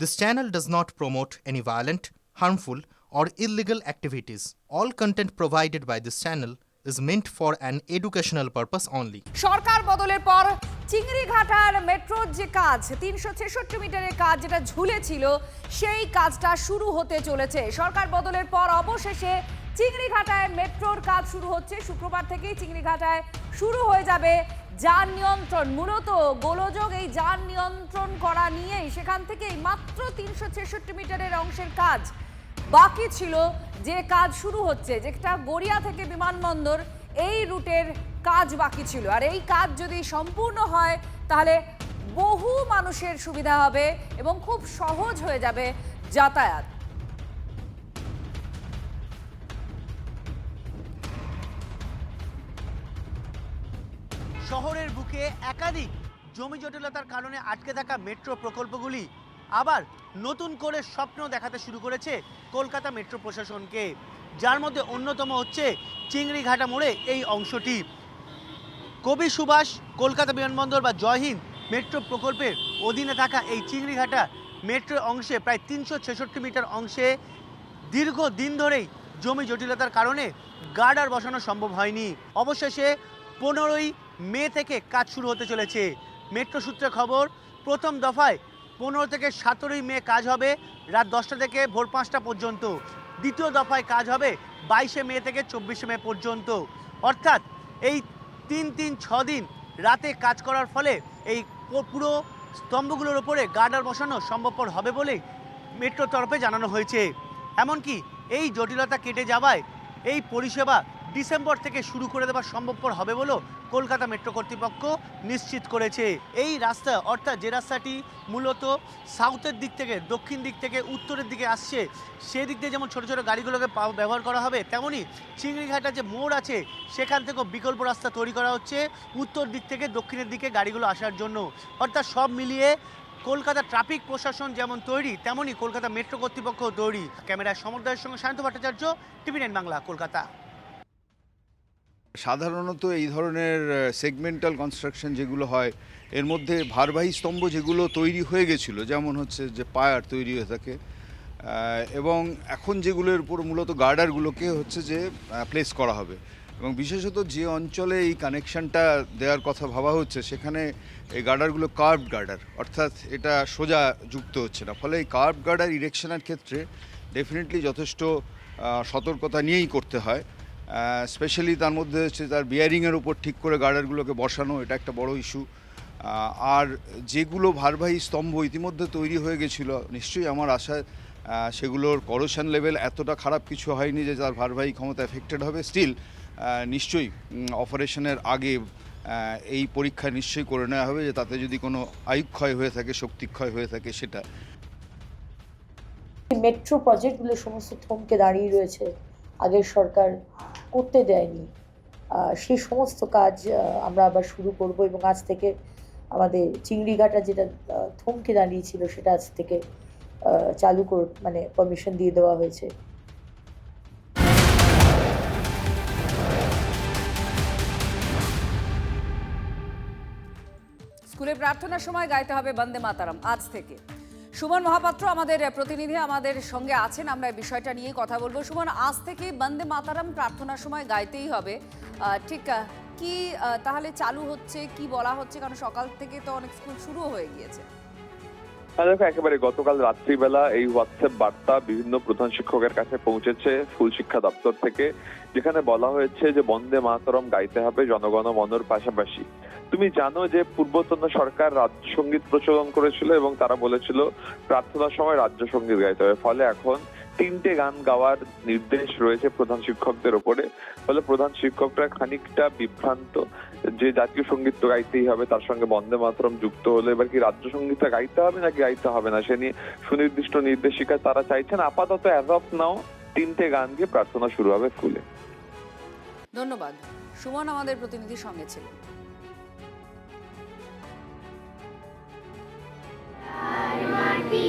This channel does not promote any violent, harmful, or illegal activities. All content provided by this channel is meant for an educational purpose only. সরকার বদলের পর চিংড়িঘাটার মেট্রোর যে কাজ ৩৬৬ মিটারের কাজ যেটা ঝুলেছিল সেই কাজটা শুরু হতে চলেছে। সরকার বদলের পর অবশেষে চিংড়িঘাটায় মেট্রোর কাজ শুরু হচ্ছে। শুক্রবার থেকেই চিংড়িঘাটায় শুরু হয়ে যাবে যান নিয়ন্ত্রণ। মূলত গোলযোগ এই যান নিয়ন্ত্রণ করা নিয়েই সেখান থেকেই মাত্র ৩৬৬ মিটারের অংশের কাজ বাকি ছিল, যে কাজ শুরু হচ্ছে, যেটা গড়িয়া থেকে বিমানবন্দর এই রুটের কাজ বাকি ছিল। আর এই কাজ যদি সম্পূর্ণ হয় তাহলে বহু মানুষের সুবিধা হবে এবং খুব সহজ হয়ে যাবে যাতায়াত। শহরের বুকে একাধিক জমি জটিলতার কারণে আটকে থাকা মেট্রো প্রকল্পগুলি আবার নতুন করে স্বপ্ন দেখাতে শুরু করেছে কলকাতা মেট্রো প্রশাসনকে, যার মধ্যে অন্যতম হচ্ছে চিংড়িঘাটা মোড়ে এই অংশটি। কবি সুভাষ কলকাতা বিমানবন্দর বা জয় হিন্দ মেট্রো প্রকল্পের অধীনে থাকা এই চিংড়িঘাটা মেট্রো অংশে প্রায় ৩৬৬ মিটার অংশে দীর্ঘদিন ধরেই জমি জটিলতার কারণে গার্ডার বসানো সম্ভব হয়নি। অবশেষে 15ই মে থেকে কাজ শুরু হতে চলেছে। মেট্রো সূত্রে খবর, প্রথম দফায় 15 থেকে 17ই মে কাজ হবে রাত 10টা থেকে ভোর 5টা পর্যন্ত। দ্বিতীয় দফায় কাজ হবে 22শে মে থেকে 24শে মে পর্যন্ত। অর্থাৎ এই 3-6 দিন রাতে কাজ করার ফলে এই পুরো স্তম্ভগুলোর উপরে গার্ডার বসানো সম্ভবপর হবে বলেই মেট্রোর তরফে জানানো হয়েছে। এমনকি এই জটিলতা কেটে যাওয়ায় এই পরিষেবা ডিসেম্বর থেকে শুরু করে দেওয়া সম্ভবপর হবে বলেও কলকাতা মেট্রো কর্তৃপক্ষ নিশ্চিত করেছে। এই রাস্তা, অর্থাৎ যে রাস্তাটি মূলত সাউথের দিক থেকে দক্ষিণ দিক থেকে উত্তরের দিকে আসছে, সেদিক দিয়ে যেমন ছোটো ছোটো গাড়িগুলোকে ব্যবহার করা হবে, তেমনই চিংড়িঘাটার যে মোড় আছে সেখান থেকেও বিকল্প রাস্তা তৈরি করা হচ্ছে উত্তর দিক থেকে দক্ষিণের দিকে গাড়িগুলো আসার জন্য। অর্থাৎ সব মিলিয়ে কলকাতা ট্রাফিক প্রশাসন যেমন তৈরি, তেমনই কলকাতা মেট্রো কর্তৃপক্ষ তৈরি। ক্যামেরায় সমর্দয়ের সঙ্গে শান্ত ভট্টাচার্য, টিভি9 বাংলা, কলকাতা। সাধারণত এই ধরনের সেগমেন্টাল কনস্ট্রাকশন যেগুলো হয়, এর মধ্যে ভারবাহী স্তম্ভ যেগুলো তৈরি হয়ে গেছিলো, যেমন হচ্ছে যে পায়ার তৈরি হয়ে থাকে, এবং এখন যেগুলোর উপর মূলত গার্ডারগুলোকে হচ্ছে যে প্লেস করা হবে। এবং বিশেষত যে অঞ্চলে এই কানেকশানটা দেওয়ার কথা ভাবা হচ্ছে সেখানে এই গার্ডারগুলো কার্ভড গার্ডার, অর্থাৎ এটা সোজা যুক্ত হচ্ছে না। ফলে এই কার্ভড গার্ডার ইরেকশনের ক্ষেত্রে ডেফিনেটলি যথেষ্ট সতর্কতা নিয়েই করতে হয়। স্পেশালি তার মধ্যে হচ্ছে তার বিয়ারিংয়ের উপর ঠিক করে গার্ডারগুলোকে বসানো, এটা একটা বড় ইস্যু। আর যেগুলো ভারবাহী স্তম্ভ ইতিমধ্যে তৈরি হয়ে গেছিলো, নিশ্চয়ই আমার আশায় সেগুলোর করোশন লেভেল এতটা খারাপ কিছু হয়নি যে তার ভারবাহী ক্ষমতা এফেক্টেড হবে। স্টিল নিশ্চয়ই অপারেশনের আগে এই পরীক্ষা নিশ্চয়ই করে নেওয়া হবে যে তাতে যদি কোনো আয়ুক্ষয় হয়ে থাকে, শক্তিক্ষয় হয়ে থাকে সেটা। মেট্রো প্রজেক্টগুলো সমস্ত থমকে দাঁড়িয়ে রয়েছে, আগের সরকার করতে দেয়নি। সেই সমস্ত কাজ আমরা আবার শুরু করব এবং আজ থেকে আমাদের চিংড়িঘাটা যেটা থমকে দাঁড়িয়েছিল সেটা আজ থেকে চালু মানে পারমিশন দিয়ে দেওয়া হয়েছে। স্কুলে প্রার্থনার সময় গাইতে হবে বন্দে মাতারাম আজ থেকে। সুমন মহাপাত্র আমাদের প্রতিনিধি আমাদের সঙ্গে আছেন, আমরা এই বিষয়টা নিয়ে কথা বলবো। সুমন, আজ থেকে বন্দে মাতারাম প্রার্থনার সময় গাইতেই হবে, ঠিক কি তাহলে চালু হচ্ছে, কি বলা হচ্ছে? কারণ সকাল থেকে তো অনেক স্কুল শুরু হয়ে গিয়েছে। দেখো, একেবারে গতকাল রাত্রিবেলা এই হোয়াটসঅ্যাপ বার্তা বিভিন্ন প্রধান শিক্ষকের কাছে পৌঁছেছে স্কুল শিক্ষা দপ্তর থেকে, যেখানে বলা হয়েছে যে বন্দে মাতরম গাইতে হবে জনগণ মনর পাশাপাশি। তুমি জানো যে পূর্বতন সরকার রাজ্য সঙ্গীত প্রচলন করেছিল এবং তারা বলেছিল প্রার্থনার সময় রাজ্য সঙ্গীত গাইতে হবে। ফলে এখন 3টে গান গাওয়ার নির্দেশ রয়েছে প্রধান শিক্ষকদের ওপরে। ফলে প্রধান শিক্ষকরা খানিকটা বিভ্রান্ত যে জাতীয় সঙ্গীত তো গাইতেই হবে, তার সঙ্গে বন্দে মাতরম যুক্ত হলে এবার কি রাজ্য সঙ্গীতটা গাইতে হবে নাকি গাইতে হবে না, সে নিয়ে সুনির্দিষ্ট নির্দেশিকা তারা চাইছেন। আপাতত অ্যাজ অফ নাও 3টে গান দিয়ে প্রার্থনা শুরু হবে স্কুলে। ধন্যবাদ। সুমন আমাদের প্রতিনিধির সঙ্গে ছিল। মাটি